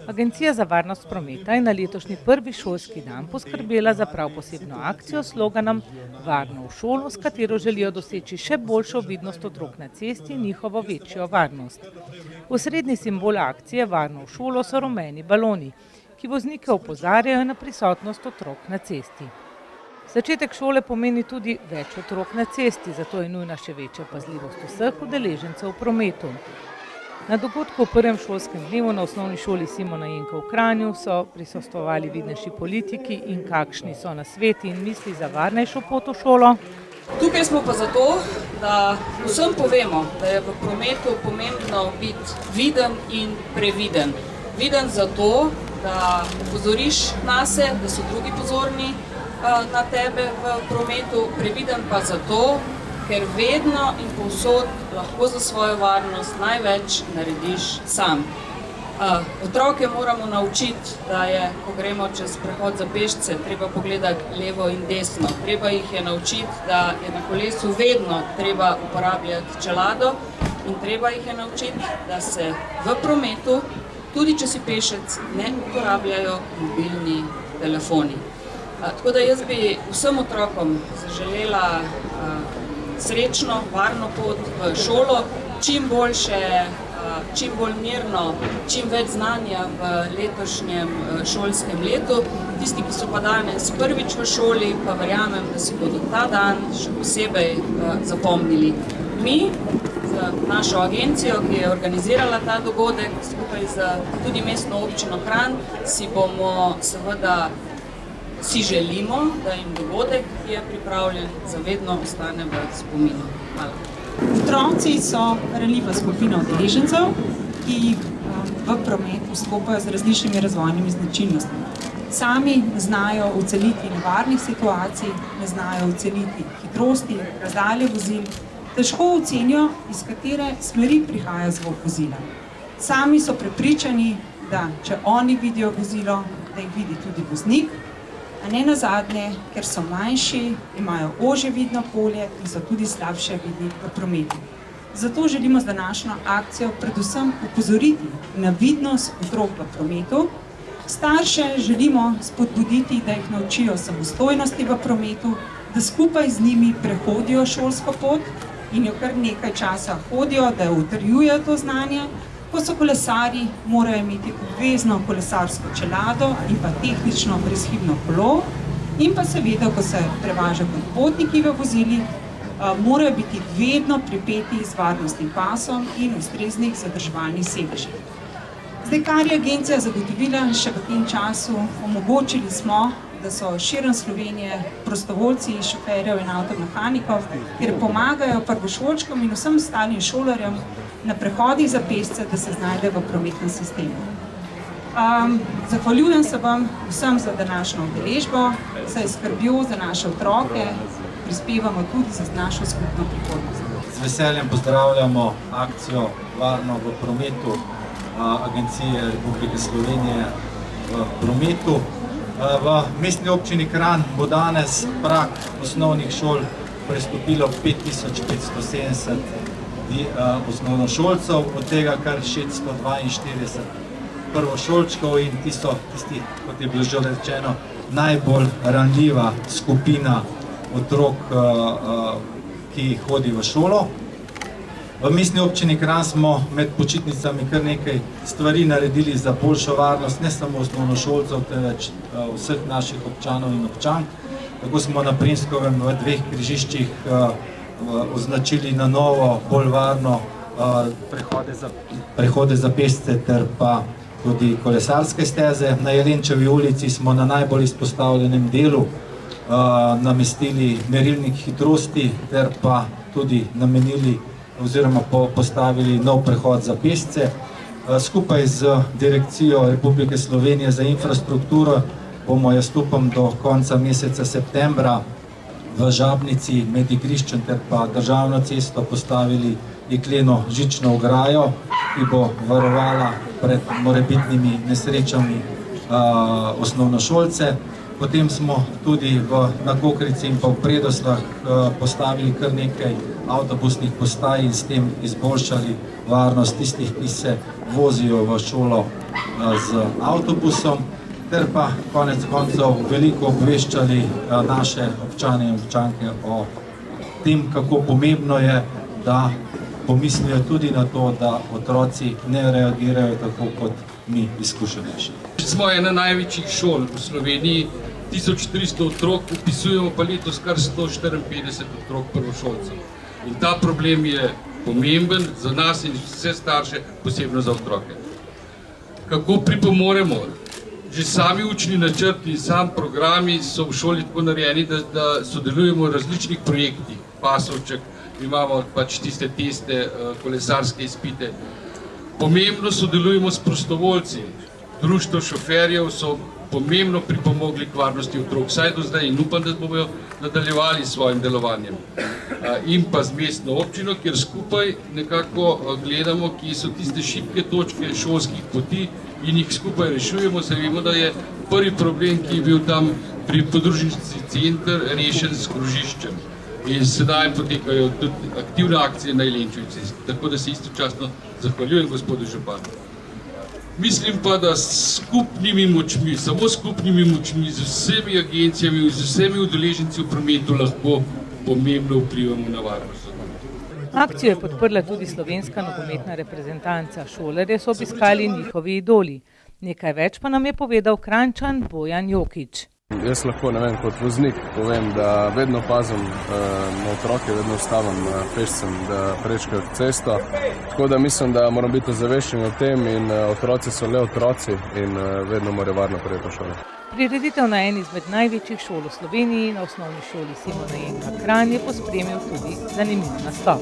Agencija za varnost prometa je na letošnji prvi šolski dan poskrbela za prav posebno akcijo s sloganom Varno v šolo, s katero želijo doseči še boljšo vidnost otrok na cesti in njihovo večjo varnost. Osrednji simbol akcije Varno v šolo so rumeni baloni, ki voznike opozarjajo na prisotnost otrok na cesti. Začetek šole pomeni tudi več otrok na cesti, zato je nujna še večja pazljivost vseh udeležencev v prometu. Na dogodku v prvem šolskem dnevu na osnovni šoli Simona Jenka v Kranju so prisostvovali vidnejši politiki in kakšni so nasveti in misli za varnejšo pot v šolo. Tukaj smo pa zato, da vsem povemo, da je v prometu pomembno biti viden in previden. Viden zato, da opozoriš nase, da so drugi pozorni na tebe v prometu, previden pa zato, ker vedno in povsod lahko za svojo varnost največ narediš sam. Otroke moramo naučiti, da je, ko gremo čez prehod za pešce, treba pogledati levo in desno. Treba jih je naučiti, da je na kolesu vedno treba uporabljati čelado in treba jih je naučiti, da se v prometu, tudi če si pešec, ne uporabljajo mobilni telefoni. Tako da jaz bi vsem otrokom zaželela srečno, varno pot v šolo, čim boljše, čim bolj mirno, čim več znanja v letošnjem šolskem letu. Tisti, ki so pa danes prvič v šoli, pa verjamem, da si bodo ta dan še posebej zapomnili. Mi z našo agencijo, ki je organizirala ta dogodek, skupaj z tudi mestno občino Kranj, si želimo, da jim dogodek, ki je pripravljen, zavedno ostane v spominu. Hvala. Otroci so ranljiva skupina udeležencev, ki v prometu vstopajo z različnimi razvojnimi značilnostmi. Sami ne znajo oceniti nevarnih situacij, ne znajo oceniti hitrosti, razdalje vozil, težko ocenijo, iz katere smeri prihaja zvok vozila. Sami so prepričani, da če oni vidijo vozilo, da jih vidi tudi voznik, a ne nazadnje, ker so manjši, imajo ožje vidno polje in so tudi slabše vidni v prometu. Zato želimo z današnjo akcijo predvsem upozoriti na vidnost otrok v prometu. Starše želimo spodbuditi, da jih naučijo samostojnosti v prometu, da skupaj z njimi prehodijo šolsko pot in jo kar nekaj časa hodijo, da utrjujejo to znanje. Ko so kolesarji, morajo imeti obvezno kolesarsko čelado in pa tehnično brezhibno kolo in pa seveda, ko se prevažajo kot potniki v vozilih, morajo biti vedno pripeti z varnostnim pasom in ustreznih zadrževalnih sedežih. Zdaj, kar je agencija zagotovila še v tem času, omogočili smo, da so širom Slovenije prostovoljci, šoferjev in avtomehanikov, kjer pomagajo prvošolčkom in vsem ostalim šolarjem na prehodih za pešce, da se znajde v prometnem sistemu. Zahvaljujem se vam vsem za današnjo udeležbo, saj skrbjo za naše otroke, prispevamo tudi za našo skupno prihodnost. Z veseljem pozdravljamo akcijo Varno v prometu Agencije Republike Slovenije v prometu. V mestni občini Kranj bo danes prag osnovnih šol prestopilo 5570 osnovnošolcev, od tega kar 642 prvošolčkov in tisti, kot je bilo že rečeno, najbolj ranljiva skupina otrok, ki hodi v šolo. V mestni občini Kranj smo med počitnicami kar nekaj stvari naredili za boljšo varnost, ne samo osnovnošolcev, temveč vseh naših občanov in občank. Tako smo na Primskovem v 2 križiščih označili na novo, bolj varno prehode za pešce ter pa tudi kolesarske steze. Na Jelenčevi ulici smo na najbolj izpostavljenem delu namestili merilnik hitrosti ter pa tudi namenili oziroma postavili nov prehod za pešce. Skupaj z Direkcijo Republike Slovenije za infrastrukturo bomo, jaz upam, do konca meseca septembra v Žabnici med igriščem ter pa državno cesto postavili jekleno žično ograjo, ki bo varovala pred morebitnimi nesrečami osnovnošolce. Potem smo tudi na Kokrici in pa v Predosljah postavili kar nekaj avtobusnih postaj in s tem izboljšali varnost tistih, ki se vozijo v šolo z avtobusom, ter pa konec koncev veliko obveščali naše občane in občanke o tem, kako pomembno je, da pomislijo tudi na to, da otroci ne reagirajo tako kot mi izkušenejši. Smo ena največjih šol v Sloveniji, 1300 otrok, upisujemo pa letos kar 154 otrok prvošolcev. In ta problem je pomemben za nas in vse starše, posebno za otroke. Kako pripomoremo? Že sami učni načrti in sam programi so v šoli tako narejeni, da sodelujemo v različnih projektih, pasovček, imamo pač tiste teste, kolesarske izpite. Pomembno sodelujemo s prostovoljci. Društvo šoferjev so pomembno pripomogli k varnosti otrok, vsaj do zdaj, in upam, da bomo nadaljevali s svojim delovanjem. In pa z mestno občino, kjer skupaj nekako gledamo, kje so tiste šibke točke šolskih poti in jih skupaj rešujemo. Se vemo, da je prvi problem, ki je bil tam pri podružnični center, rešen s krožiščem. In sedaj potekajo tudi aktivne akcije na Jelenčevi cesti, tako da se istočasno zahvaljujem gospodu županu. Mislim pa, da s skupnimi močmi, samo skupnimi močmi, z vsemi agencijami, z vsemi udeleženci v prometu lahko pomembno vplivamo na varnost. Akcijo je podprla tudi slovenska nogometna reprezentanca. Šolarje so obiskali njihovi idoli. Nekaj več pa nam je povedal Kranjčan Bojan Jokić. Jaz lahko, kot voznik povem, da vedno pazim na otroke, vedno ustavim pešcem, da prečkajo cesto. Tako da mislim, da moramo biti ozaveščeni o tem in otroci so le otroci in vedno morajo varno priti v šolo. Prireditev na eni izmed največjih šol v Sloveniji, na osnovni šoli Simona Jenka Kranj, je pospremil tudi zanimiv nastop.